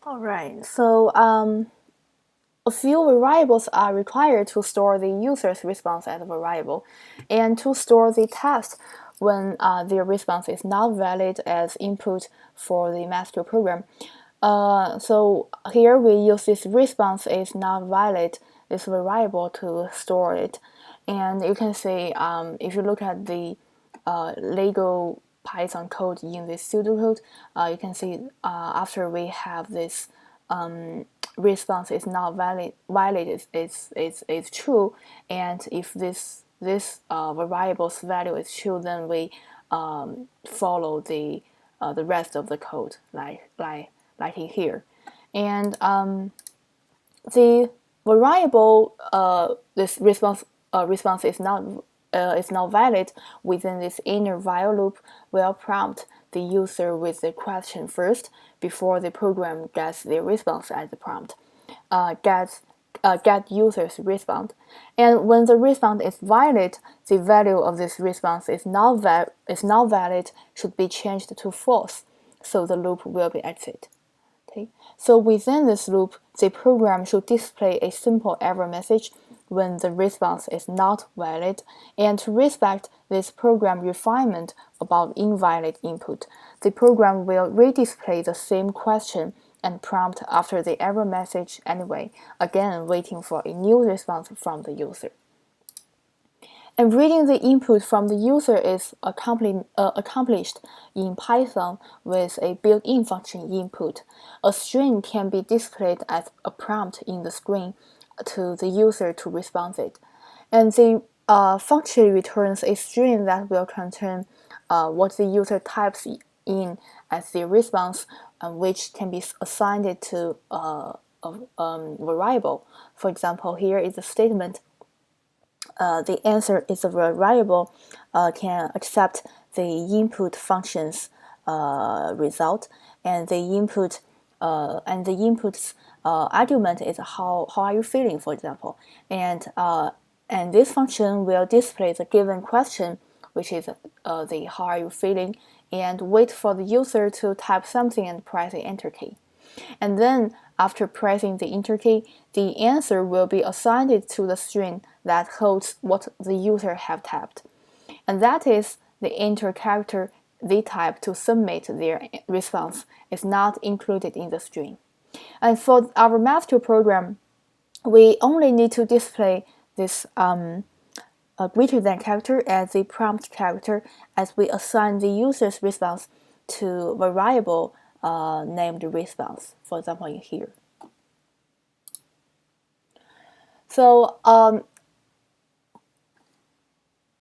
Alright, so a few variables are required to store the user's response as a variable, and to store the test when their response is not valid as input for the master program. So here we use this response is not valid, this variable to store it. And you can see if you look at the Lego Python code in this pseudocode, you can see after we have this response is not valid is true, and if this variable's value is true, then we follow the rest of the code like here, and the variable this response is not valid within this inner while loop will prompt the user with the question first before the program gets the response as the prompt. Get user's response, and when the response is valid, the value of this response is not valid should be changed to false, so the loop will be exit. Okay, so within this loop, the program should display a simple error message when the response is not valid, and to respect this program refinement about invalid input, the program will redisplay the same question and prompt after the error message anyway, again waiting for a new response from the user. And reading the input from the user is accomplished in Python with a built-in function input. A string can be displayed as a prompt in the screen to the user to respond it. And the function returns a string that will contain what the user types in as the response, which can be assigned to a variable. For example, here is a statement. The answer is a variable can accept the input function's result, and the input's argument is how are you feeling, for example, and this function will display the given question, which is the how are you feeling, and wait for the user to type something and press the enter key. And then after pressing the enter key, the answer will be assigned to the string that holds what the user have typed. And that is the enter character they type to submit their response is not included in the string. And for our master program, we only need to display this greater than character as the prompt character as we assign the user's response to variable named response, for example, in here. So